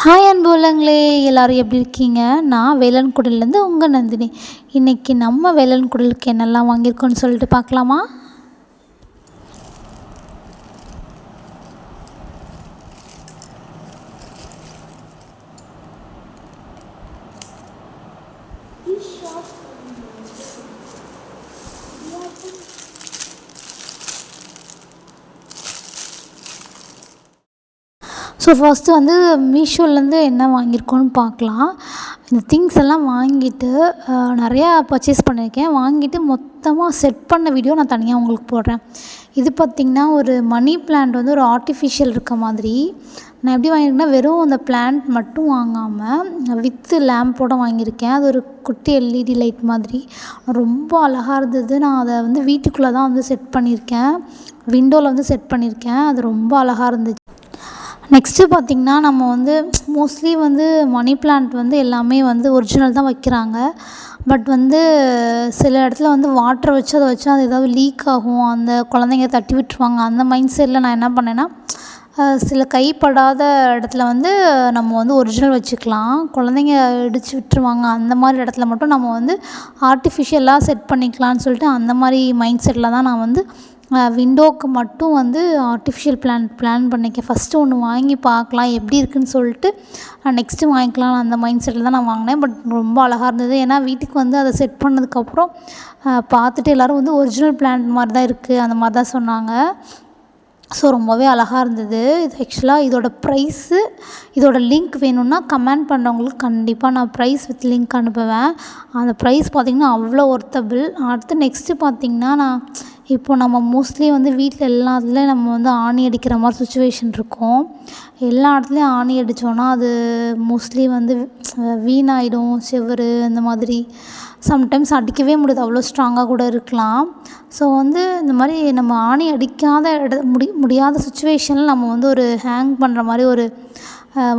Hi அன்புள்ளங்களே, எல்லோரும் எப்படி இருக்கீங்க? நான் வேலன்குடிலேருந்து உங்கள் நந்தினி. இன்றைக்கி நம்ம வேலன்குடிலுக்கு என்னெல்லாம் வாங்கியிருக்கோன்னு சொல்லிட்டு பார்க்கலாமா? ஸோ ஃபஸ்ட்டு வந்து மீஷோலேருந்து என்ன வாங்கியிருக்கோன்னு பார்க்கலாம். இந்த திங்ஸ் எல்லாம் வாங்கிட்டு நிறையா பர்ச்சேஸ் பண்ணியிருக்கேன். வாங்கிட்டு மொத்தமாக செட் பண்ண வீடியோ நான் தனியாக உங்களுக்கு போடுறேன். இது பார்த்திங்கன்னா ஒரு மணி பிளான்ட் வந்து ஒரு ஆர்டிஃபிஷியல் இருக்க மாதிரி. நான் எப்படி வாங்கியிருக்கேன்னா, வெறும் அந்த பிளான்ட் மட்டும் வாங்காமல் வித்து லேம்போடு வாங்கியிருக்கேன். அது ஒரு குட்டி எல்இடி லைட் மாதிரி ரொம்ப அழகாக இருந்தது. நான் அதை வந்து வீட்டுக்குள்ளே தான் வந்து செட் பண்ணியிருக்கேன். விண்டோவில் வந்து செட் பண்ணியிருக்கேன். அது ரொம்ப அழகாக இருந்துச்சு. நெக்ஸ்ட்டு பார்த்திங்கன்னா, நம்ம வந்து மோஸ்ட்லி வந்து மணி பிளான்ட் வந்து எல்லாமே வந்து ஒரிஜினல் தான் வைக்கிறாங்க. பட் வந்து சில இடத்துல வந்து வாட்டரை வச்சு அதை வச்சா அது ஏதாவது லீக் ஆகும், அந்த குழந்தைங்க தட்டி விட்டுருவாங்க. அந்த மைண்ட் செட்டில் நான் என்ன பண்ணேன்னா, சில கைப்படாத இடத்துல வந்து நம்ம வந்து ஒரிஜினல் வச்சுக்கலாம். குழந்தைங்க இடித்து விட்டுருவாங்க, அந்த மாதிரி இடத்துல மட்டும் நம்ம வந்து ஆர்டிஃபிஷியலாக செட் பண்ணிக்கலான்னு சொல்லிட்டு அந்த மாதிரி மைண்ட் செட்டில் தான் நான் வந்து விண்டோவுக்கு மட்டும் வந்து ஆர்டிஃபிஷியல் பிளான் பண்ணியிருக்கேன். ஃபஸ்ட்டு ஒன்று வாங்கி பார்க்கலாம் எப்படி இருக்குதுன்னு சொல்லிட்டு நெக்ஸ்ட்டு வாங்கிக்கலாம் அந்த மைண்ட் செட்டில் தான் நான் வாங்கினேன். பட் ரொம்ப அழகாக இருந்தது. ஏன்னா வீட்டுக்கு வந்து அதை செட் பண்ணதுக்கப்புறம் பார்த்துட்டு எல்லோரும் வந்து ஒரிஜினல் பிளான்ட் மாதிரி தான் இருக்குது அந்த மாதிரி தான் சொன்னாங்க. ஸோ ரொம்பவே அழகாக இருந்தது. இது ஆக்சுவலாக இதோட ப்ரைஸு, இதோட லிங்க் வேணும்னா கமெண்ட் பண்ணுறவங்களுக்கு கண்டிப்பாக நான் ப்ரைஸ் வித் லிங்க் அனுப்புவேன். அந்த ப்ரைஸ் பார்த்திங்கன்னா அவ்வளோ ஒர்த்தபிள். அடுத்து நெக்ஸ்ட்டு பார்த்திங்கன்னா, நான் இப்போது நம்ம மோஸ்ட்லி வந்து வீட்டில் எல்லா இடத்துலையும் நம்ம வந்து ஆணி அடிக்கிற மாதிரி சுச்சுவேஷன் இருக்கும். எல்லா இடத்துலையும் ஆணி அடித்தோன்னா அது மோஸ்ட்லி வந்து வீணாயிடும். செவுரு இந்த மாதிரி சம்டைம்ஸ் அடிக்கவே முடியாது, அவ்வளோ ஸ்ட்ராங்காக கூட இருக்கலாம். ஸோ வந்து இந்த மாதிரி நம்ம ஆணி அடிக்காத முடியாத சுச்சுவேஷனில் நம்ம வந்து ஒரு ஹேங் பண்ணுற மாதிரி ஒரு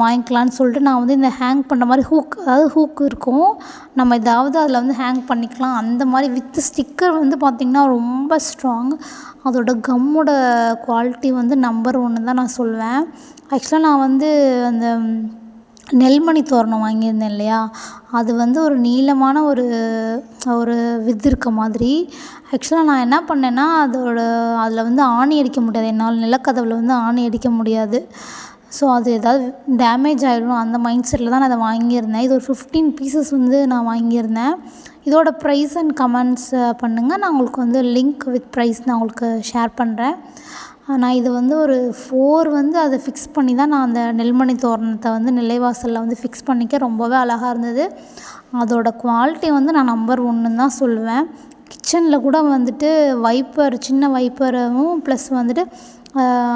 வாங்கிக்கலான்னு சொல்லிட்டு நான் வந்து இந்த ஹேங் பண்ணுற மாதிரி அதாவது ஹூக் இருக்கும், நம்ம ஏதாவது அதில் வந்து ஹேங் பண்ணிக்கலாம். அந்த மாதிரி வித் ஸ்டிக்கர் வந்து பார்த்திங்கன்னா ரொம்ப ஸ்ட்ராங். அதோட கம்மோட குவாலிட்டி வந்து நம்பர் 1 தான் நான் சொல்வேன். ஆக்சுவலாக நான் வந்து அந்த நெல்மணி தோரணம் வாங்கியிருந்தேன் இல்லையா, அது வந்து ஒரு நீளமான ஒரு வித்து இருக்க மாதிரி. ஆக்சுவலாக நான் என்ன பண்ணேன்னா, அதில் வந்து ஆணி அடிக்க முடியாது, என்னால் நிலக்கதவில் வந்து ஆணி அடிக்க முடியாது. ஸோ அது ஏதாவது டேமேஜ் ஆகிடும் அந்த மைண்ட் செட்டில் தான் நான் அதை வாங்கியிருந்தேன். இது ஒரு 15 பீசஸ் வந்து நான் வாங்கியிருந்தேன். இதோட ப்ரைஸ் அண்ட் கமெண்ட்ஸ் பண்ணுங்கள். நான் உங்களுக்கு வந்து லிங்க் வித் ப்ரைஸ் நான் உங்களுக்கு ஷேர் பண்ணுறேன். நான் இது வந்து ஒரு 4 வந்து அதை ஃபிக்ஸ் பண்ணி தான் நான் அந்த நெல்மணி தோரணத்தை வந்து நிலைவாசலில் வந்து ஃபிக்ஸ் பண்ணிக்க. ரொம்பவே அழகாக இருந்தது. அதோட குவாலிட்டி வந்து நான் நம்பர் 1 தான் சொல்லுவேன். கிச்சனில் கூட வந்துட்டு சின்ன வைப்பரும் ப்ளஸ் வந்துட்டு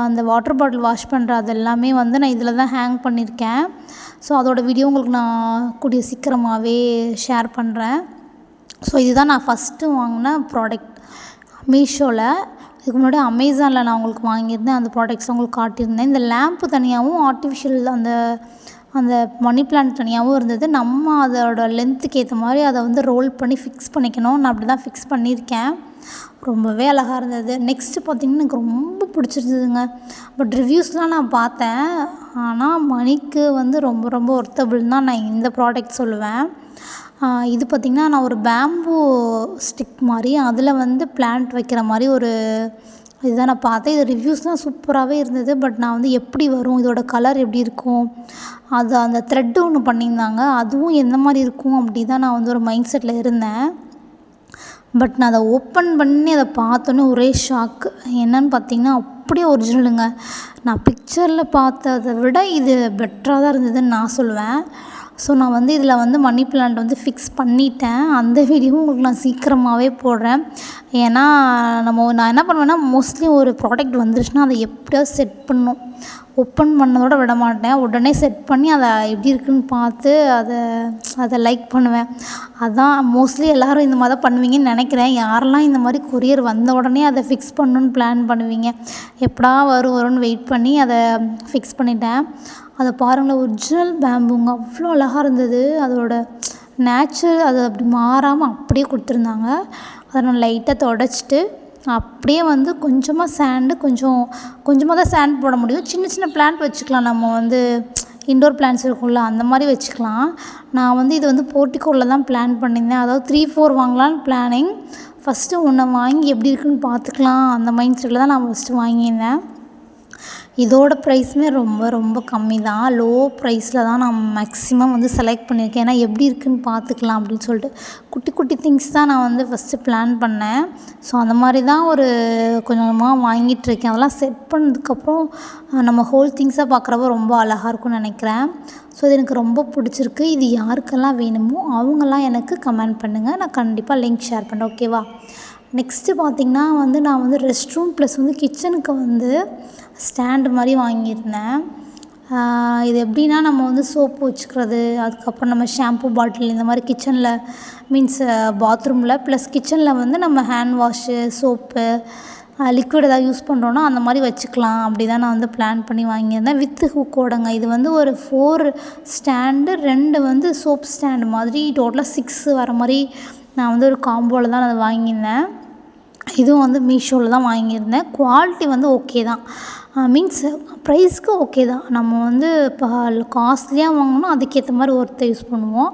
அந்த வாட்டர் பாட்டில் வாஷ் பண்ணுற அது எல்லாமே வந்து நான் இதில் தான் ஹேங் பண்ணியிருக்கேன். ஸோ அதோடய வீடியோ உங்களுக்கு நான் கூடிய சீக்கிரமாகவே ஷேர் பண்ணுறேன். ஸோ இதுதான் நான் ஃபஸ்ட்டு வாங்கின ப்ராடக்ட் மீஷோவில். இதுக்கு முன்னாடி அமேசானில் நான் உங்களுக்கு வாங்கியிருந்தேன். அந்த ப்ராடக்ட்ஸ் உங்களுக்கு காட்டியிருந்தேன். இந்த லேம்ப்பு தனியாகவும் ஆர்டிஃபிஷியல் அந்த மணி பிளான்ட் தனியாகவும் இருந்தது. நம்ம அதோட லென்த்துக்கு ஏற்ற மாதிரி அதை வந்து ரோல் பண்ணி ஃபிக்ஸ் பண்ணிக்கணும். நான் அப்படி தான் ஃபிக்ஸ் பண்ணியிருக்கேன். ரொம்பவே அழகாக இருந்தது. நெக்ஸ்ட்டு பார்த்திங்கன்னா, எனக்கு ரொம்ப பிடிச்சிருந்ததுங்க. பட் ரிவ்யூஸ்லாம் நான் பார்த்தேன். ஆனால் மணிக்கு வந்து ரொம்ப ரொம்ப ஒர்த்தபிள் தான் நான் இந்த ப்ராடக்ட் சொல்லுவேன். இது பார்த்திங்கன்னா, நான் ஒரு பேம்பூ ஸ்டிக் மாதிரி அதில் வந்து பிளான்ட் வைக்கிற மாதிரி ஒரு இதுதான் நான் பார்த்தேன். இது ரிவ்யூஸ்லாம் சூப்பராகவே இருந்தது. பட் நான் வந்து எப்படி வரும், இதோட கலர் எப்படி இருக்கும், அந்த த்ரெட்டு ஒன்று பண்ணியிருந்தாங்க, அதுவும் எந்த மாதிரி இருக்கும் அப்படி தான் நான் வந்து ஒரு மைண்ட் செட்டில் இருந்தேன். பட் நான் அதை ஓப்பன் பண்ணி அதை பார்த்தோன்னே ஒரே ஷாக்கு. என்னன்னு பார்த்திங்கன்னா, அப்படியே ஒரிஜினலுங்க. நான் பிக்சரில் பார்த்ததை விட இது பெட்டராக தான் இருந்ததுன்னு நான் சொல்லுவேன். ஸோ நான் வந்து இதில் வந்து மணி பிளான்ட் வந்து ஃபிக்ஸ் பண்ணிட்டேன். அந்த வீடியோவும் உங்களுக்கு நான் சீக்கிரமாகவே போடுறேன். ஏன்னா நான் என்ன பண்ணுவேன்னா, மோஸ்ட்லி ஒரு ப்ராடக்ட் வந்துருச்சுன்னா அதை எப்படியாவது செட் பண்ணணும். ஓப்பன் பண்ணதோடு விட மாட்டேன். உடனே செட் பண்ணி அதை எப்படி இருக்குதுன்னு பார்த்து அதை லைக் பண்ணுவேன். அதான் மோஸ்ட்லி எல்லோரும் இந்த மாதிரி தான் பண்ணுவீங்கன்னு நினைக்கிறேன். யாரெல்லாம் இந்த மாதிரி கொரியர் வந்த உடனே அதை ஃபிக்ஸ் பண்ணணுன்னு பிளான் பண்ணுவீங்க. எப்படா வரும்னு வெயிட் பண்ணி அதை ஃபிக்ஸ் பண்ணிட்டேன். அதை பாருங்களேன், ஒரிஜினல் பேம்புங்க, அவ்வளோ அழகாக இருந்தது. அதோட நேச்சுரல் அது அப்படி மாறாமல் அப்படியே கொடுத்துருந்தாங்க. அதை நான் லைட்டாக தொடச்சிட்டு அப்படியே வந்து கொஞ்சமாக சாண்டு கொஞ்சமாக தான் சாண்ட் போட முடியும். சின்ன சின்ன பிளான்ட் வச்சுக்கலாம் நம்ம வந்து இன்டோர் பிளான்ட்ஸ் இருக்கும்ல அந்த மாதிரி வச்சுக்கலாம். நான் வந்து இது வந்து போர்ட்டிகோவில் தான் பிளான் பண்ணியிருந்தேன். அதாவது 3-4 வாங்கலான்னு பிளானிங். ஃபஸ்ட்டு ஒன்று வாங்கி எப்படி இருக்குன்னு பார்த்துக்கலாம் அந்த மைண்ட் செட்டில் தான் நான் ஃபஸ்ட்டு வாங்கியிருந்தேன். இதோட ப்ரைஸுமே ரொம்ப ரொம்ப கம்மி தான். லோ ப்ரைஸில் தான் நான் மேக்ஸிமம் வந்து செலக்ட் பண்ணியிருக்கேன். ஏன்னா எப்படி இருக்குதுன்னு பார்த்துக்கலாம் அப்படின்னு சொல்லிட்டு குட்டி குட்டி திங்ஸ் தான் நான் வந்து ஃபஸ்ட்டு பிளான் பண்ணேன். ஸோ அந்த மாதிரி தான் ஒரு கொஞ்சம் கொஞ்சமாக வாங்கிட்டுருக்கேன். அதெல்லாம் செட் பண்ணதுக்கப்புறம் நம்ம ஹோல் திங்ஸாக பார்க்குறப்ப ரொம்ப அழகாக இருக்கும்னு நினைக்கிறேன். ஸோ இது எனக்கு ரொம்ப பிடிச்சிருக்கு. இது யாருக்கெல்லாம் வேணுமோ அவங்கெல்லாம் எனக்கு கமெண்ட் பண்ணுங்கள். நான் கண்டிப்பாக லிங்க் ஷேர் பண்ணுறேன். ஓகேவா? நெக்ஸ்ட்டு பார்த்திங்கன்னா வந்து நான் வந்து ரெஸ்ட் ரூம் ப்ளஸ் வந்து கிச்சனுக்கு வந்து ஸ்டாண்டு மாதிரி வாங்கியிருந்தேன். இது எப்படின்னா நம்ம வந்து சோப்பு வச்சுக்கிறது, அதுக்கப்புறம் நம்ம ஷாம்பு பாட்டில் இந்த மாதிரி கிச்சனில் மீன்ஸ் பாத்ரூமில் ப்ளஸ் கிச்சனில் வந்து நம்ம ஹேண்ட் வாஷு, சோப்பு, லிக்விட் ஏதாவது யூஸ் பண்ணுறோன்னா அந்த மாதிரி வச்சுக்கலாம். அப்படி தான் நான் வந்து பிளான் பண்ணி வாங்கியிருந்தேன். வித்து ஹூக்கோடங்க. இது வந்து ஒரு 4 ஸ்டாண்டு 2 வந்து சோப் ஸ்டாண்டு மாதிரி டோட்டலாக 6 வர மாதிரி நான் வந்து ஒரு காம்போவில் தான் அதை வாங்கியிருந்தேன். இதுவும் வந்து மீஷோவில் தான் வாங்கியிருந்தேன். குவாலிட்டி வந்து ஓகே தான். மீன்ஸ் ப்ரைஸ்க்கு ஓகே தான். நம்ம வந்து இப்போ காஸ்ட்லியாக வாங்கினோம்னா அதுக்கேற்ற மாதிரி ஒர்த்தை யூஸ் பண்ணுவோம்.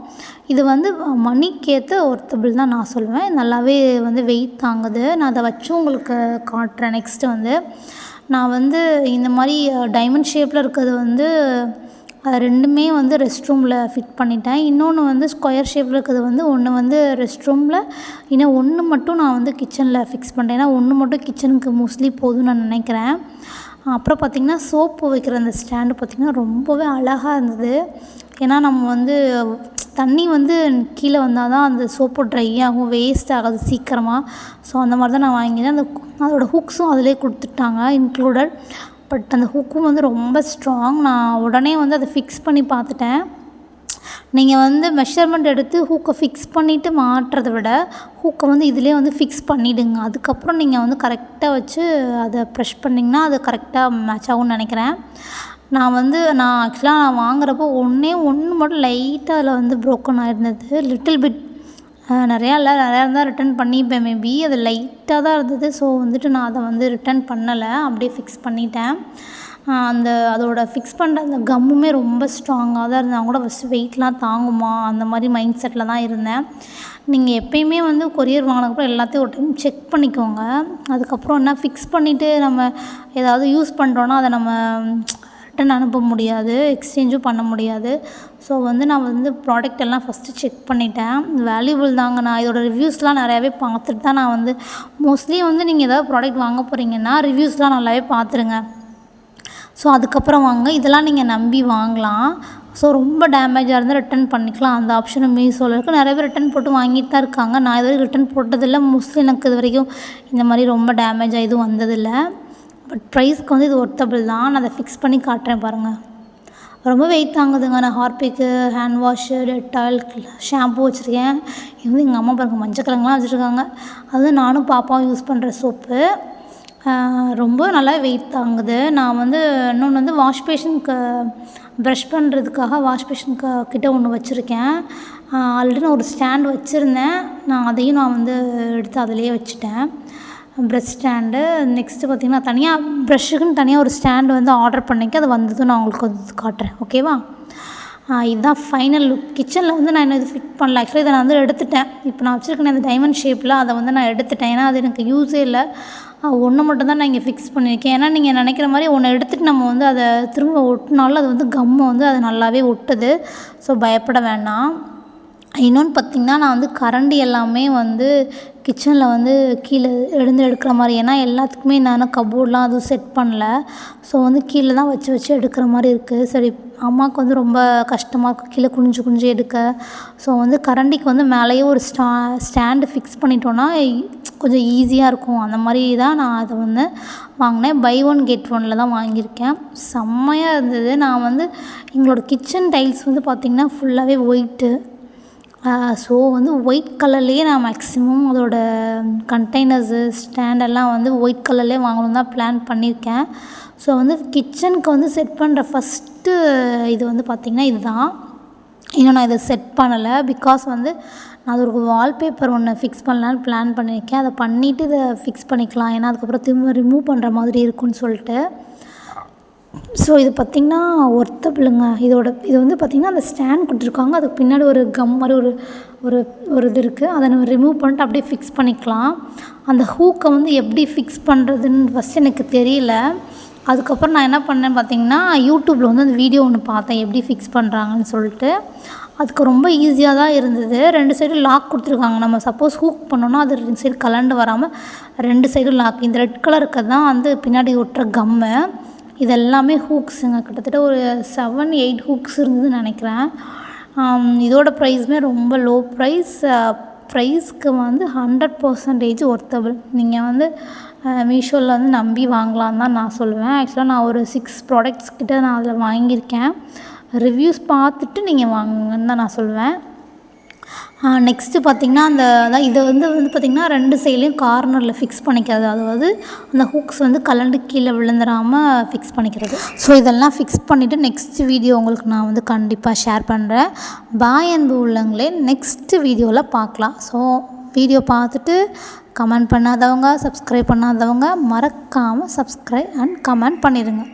இது வந்து மணிக்கேற்ற ஒர்த்தபிள் தான் நான் சொல்லுவேன். நல்லாவே வந்து வெயிட் தாங்குது. நான் அதை வச்சும் உங்களுக்கு காட்டுறேன். நெக்ஸ்ட்டு வந்து நான் வந்து இந்த மாதிரி டைமண்ட் ஷேப்பில் இருக்கிறது வந்து ரெண்டுமே வந்து ரெஸ்ட் ரூமில் ஃபிட் பண்ணிட்டேன். இன்னொன்று வந்து ஸ்கொயர் ஷேப்பில் இருக்கிறது வந்து ஒன்று வந்து ரெஸ்ட் ரூமில், இன்னும் ஒன்று மட்டும் நான் வந்து கிச்சனில் ஃபிக்ஸ் பண்ணிட்டேன். ஏன்னா ஒன்று மட்டும் கிச்சனுக்கு மோஸ்ட்லி போதும்னு நான் நினைக்கிறேன். அப்புறம் பார்த்திங்கன்னா சோப்பு வைக்கிற அந்த ஸ்டாண்டு பார்த்திங்கன்னா ரொம்பவே அழகாக இருந்தது. ஏன்னா நம்ம வந்து தண்ணி வந்து கீழே வந்தால் தான் அந்த சோப்பு ட்ரை ஆகும், வேஸ்ட் ஆகாது சீக்கிரமாக. ஸோ அந்த மாதிரி தான் நான் வாங்கினேன். அதோடய ஹுக்ஸும் அதிலே கொடுத்துட்டாங்க இன்க்ளூடட். பட் அந்த ஹுக்கும் வந்து ரொம்ப ஸ்ட்ராங். நான் உடனே வந்து அதை ஃபிக்ஸ் பண்ணி பார்த்துட்டேன். நீங்கள் வந்து மெஷர்மெண்ட் எடுத்து ஹூக்கை ஃபிக்ஸ் பண்ணிவிட்டு மாட்டுறதை விட ஹூக்கை வந்து இதிலே வந்து ஃபிக்ஸ் பண்ணிவிடுங்க. அதுக்கப்புறம் நீங்கள் வந்து கரெக்டாக வச்சு அதை ப்ரெஷ் பண்ணிங்கன்னா அது கரெக்டாக மேட்ச் ஆகும்னு நினைக்கிறேன். நான் ஆக்சுவலாக நான் வாங்குறப்போ ஒன்று மட்டும் லைட்டாக அதில் வந்து ப்ரோக்கன் ஆகிருந்தது. லிட்டில் பிட், நிறையா இருந்தால் ரிட்டன் பண்ணிப்பேன் மேபி. அது லைட்டாக தான் இருந்தது. ஸோ வந்துட்டு நான் அதை வந்து ரிட்டன் பண்ணலை, அப்படியே ஃபிக்ஸ் பண்ணிட்டேன். அதோட ஃபிக்ஸ் பண்ணுற அந்த கம்முமே ரொம்ப ஸ்ட்ராங்காக தான் இருந்தது. அவங்க கூட ஃபஸ்ட்டு வெயிட்லாம் தாங்குமா அந்த மாதிரி மைண்ட் செட்டில் தான் இருந்தேன். நீங்கள் எப்பயுமே வந்து கொரியர் வாங்கினதுக்கப்புறம் எல்லாத்தையும் ஒரு டைம் செக் பண்ணிக்கோங்க. அதுக்கப்புறம் என்ன ஃபிக்ஸ் பண்ணிவிட்டு நம்ம ஏதாவது யூஸ் பண்ணுறோன்னா அதை நம்ம ரிட்டன் அனுப்ப முடியாது, எக்ஸ்சேஞ்சும் பண்ண முடியாது. ஸோ வந்து நான் வந்து ப்ராடக்ட் எல்லாம் ஃபஸ்ட்டு செக் பண்ணிட்டேன். வேல்யூபிள் தாங்க. நான் இதோட ரிவ்யூஸ்லாம் நிறையாவே பார்த்துட்டு தான் நான் வந்து மோஸ்ட்லி வந்து நீங்கள் ஏதாவது ப்ராடக்ட் வாங்க போகிறீங்கன்னா ரிவ்யூஸ்லாம் நல்லாவே பார்த்துருங்க. ஸோ அதுக்கப்புறம் வாங்க. இதெல்லாம் நீங்கள் நம்பி வாங்கலாம். ஸோ ரொம்ப டேமேஜாக இருந்தால் ரிட்டன் பண்ணிக்கலாம். அந்த ஆப்ஷனும் மீஷோவில் இருக்குது. நிறைய பேர் ரிட்டன் போட்டு வாங்கிட்டு தான் இருக்காங்க. நான் இது வரைக்கும் ரிட்டன் போட்டதில்லை. மோஸ்ட்லி எனக்கு இது வரைக்கும் இந்த மாதிரி ரொம்ப டேமேஜாக எதுவும் வந்ததில்லை. பட் ப்ரைஸ்க்கு வந்து இது ஒர்த்தபிள் தான். நான் அதை ஃபிக்ஸ் பண்ணி காட்டுறேன் பாருங்கள். ரொம்ப வெயிட் தாங்குதுங்க. நான் Harpic, hand wash, Dettol, shampoo வச்சுருக்கேன். இது வந்து எங்கள் அம்மா பாருங்கள் மஞ்சள் கிழங்குலாம் வச்சுருக்காங்க. அதுவும் நானும் பாப்பாவும் யூஸ் பண்ணுற சோப்பு. ரொம்ப நல்லா வெயிட் தாங்குது. நான் வந்து இன்னொன்று வந்து வாஷ் பேஷனுக்கு ப்ரஷ் பண்ணுறதுக்காக வாஷ் பேஷனுக்கு கிட்ட ஒன்று வச்சுருக்கேன். ஆல்ரெடி நான் ஒரு ஸ்டாண்ட் வச்சுருந்தேன். அதையும் நான் வந்து எடுத்து அதிலேயே வச்சுட்டேன், ப்ரஷ் ஸ்டாண்டு. நெக்ஸ்ட்டு பார்த்திங்கன்னா தனியாக ப்ரஷ்ஷுக்குன்னு தனியாக ஒரு ஸ்டாண்டு வந்து ஆர்டர் பண்ணிக்க. அது வந்ததும் நான் உங்களுக்கு வந்து காட்டுறேன். ஓகேவா? இதுதான் ஃபைனல் லுக். கிச்சனில் வந்து நான் இன்னும் இது ஃபிட் பண்ணல. ஆக்சுவலாக இதை நான் வந்து எடுத்துட்டேன். இப்போ நான் வச்சுருக்கேன் அந்த டைமண்ட் ஷேப்பில், அதை வந்து நான் எடுத்துட்டேன். ஏன்னா அது எனக்கு யூஸே இல்லை. ஒன்று மட்டும் தான் நான் இங்கே ஃபிக்ஸ் பண்ணியிருக்கேன். ஏன்னா நீங்கள் நினைக்கிற மாதிரி ஒன்று எடுத்துகிட்டு நம்ம வந்து அதை திரும்ப ஒட்டினாலும் அது வந்து கம்மு வந்து அது நல்லாவே ஒட்டுது. ஸோ பயப்பட வேண்டாம். இன்னொன்று பார்த்திங்கன்னா நான் வந்து கரண்டி எல்லாமே வந்து கிச்சனில் வந்து கீழே எடுக்கிற மாதிரி. ஏன்னா எல்லாத்துக்குமே நான் கபோர்ட்லாம் அதுவும் செட் பண்ணல. ஸோ வந்து கீழே தான் வச்சு எடுக்கிற மாதிரி இருக்குது. சரி, அம்மாவுக்கு வந்து ரொம்ப கஷ்டமாக இருக்குது கீழே குனிஞ்சு எடுக்க. ஸோ வந்து கரண்டிக்கு வந்து மேலேயே ஒரு ஸ்டாண்டு ஃபிக்ஸ் பண்ணிட்டோன்னா கொஞ்சம் ஈஸியாக இருக்கும். அந்த மாதிரி தான் நான் அதை வந்து வாங்கினேன். பை 1 get 1 தான் வாங்கியிருக்கேன். செம்மையாக இருந்தது. நான் வந்து எங்களோட கிச்சன் டைல்ஸ் வந்து பார்த்திங்கன்னா ஃபுல்லாகவே ஒயிட்டு. ஸோ வந்து ஒயிட் கலர்லேயே நான் மேக்ஸிமம் அதோட கண்டெய்னர்ஸு ஸ்டாண்டெல்லாம் வந்து ஒயிட் கலர்லேயே வாங்கணும் தான் பிளான் பண்ணியிருக்கேன். ஸோ வந்து கிச்சனுக்கு வந்து செட் பண்ணுற ஃபஸ்ட்டு இது வந்து பார்த்திங்கன்னா இதுதான். இன்னும் நான் இதை செட் பண்ணலை. பிகாஸ் வந்து நான் அது ஒரு வால்பேப்பர் ஒன்று ஃபிக்ஸ் பண்ணலான்னு பிளான் பண்ணியிருக்கேன். அதை பண்ணிவிட்டு இதை ஃபிக்ஸ் பண்ணிக்கலாம். ஏன்னா அதுக்கப்புறம் திரும்ப ரிமூவ் பண்ணுற மாதிரி இருக்குன்னு சொல்லிட்டு. ஸோ இது பார்த்திங்கன்னா ஒர்த்தபிளுங்க. இது வந்து பார்த்திங்கன்னா அந்த ஸ்டாண்ட் கொடுத்துருக்காங்க. அதுக்கு பின்னாடி ஒரு கம் மாதிரி ஒரு இது இருக்குது. அதை நம்ம ரிமூவ் பண்ணிட்டு அப்படியே ஃபிக்ஸ் பண்ணிக்கலாம். அந்த ஹூக்கை வந்து எப்படி ஃபிக்ஸ் பண்ணுறதுன்னு ஃபஸ்ட்டு எனக்கு தெரியல. அதுக்கப்புறம் நான் என்ன பண்ணேன் பார்த்திங்கன்னா, யூடியூப்பில் வந்து அந்த வீடியோ ஒன்று பார்த்தேன் எப்படி ஃபிக்ஸ் பண்ணுறாங்கன்னு சொல்லிட்டு. அதுக்கு ரொம்ப ஈஸியாக தான் இருந்தது. 2 சைடும் லாக் கொடுத்துருக்காங்க. நம்ம சப்போஸ் ஹூக் பண்ணோன்னா அது 2 சைடு கலண்டு வராமல் 2 சைடும் லாக். இந்த ரெட் கலர் இருக்கிறது தான் வந்து பின்னாடி ஒட்டுற கம்மு. இது எல்லாமே ஹூக்ஸுங்க. கிட்டத்தட்ட ஒரு 7-8 ஹூக்ஸ் இருந்ததுன்னு நினைக்கிறேன். இதோட ப்ரைஸுமே ரொம்ப லோ ப்ரைஸ்க்கு வந்து 100% ஒர்த்தபிள். நீங்கள் வந்து மீஷோவில் வந்து நம்பி வாங்கலான்னு தான் நான் சொல்லுவேன். ஆக்சுவலாக நான் ஒரு 6 ப்ராடக்ட்ஸ் கிட்ட நான் அதில் வாங்கியிருக்கேன். ரிவ்யூஸ் பார்த்துட்டு நீங்கள் வாங்குங்கன்னு தான் நான் சொல்லுவேன். நெக்ஸ்ட்டு பார்த்திங்கன்னா அதான் இதை வந்து பார்த்திங்கன்னா 2 சைட்லேயும் கார்னரில் ஃபிக்ஸ் பண்ணிக்கிறது. அதாவது அந்த ஹூக்ஸ் வந்து கலண்டு கீழே விழுந்துடாமல் ஃபிக்ஸ் பண்ணிக்கிறது. ஸோ இதெல்லாம் ஃபிக்ஸ் பண்ணிவிட்டு நெக்ஸ்ட் வீடியோ உங்களுக்கு நான் வந்து கண்டிப்பாக ஷேர் பண்ணுறேன். பாய் அன்பு உள்ளங்களே, நெக்ஸ்ட்டு வீடியோவில் பார்க்கலாம். ஸோ வீடியோ பார்த்துட்டு கமெண்ட் பண்ணாதவங்க, சப்ஸ்கிரைப் பண்ணாதவங்க மறக்காமல் சப்ஸ்கிரைப் அண்ட் கமெண்ட் பண்ணிடுங்க.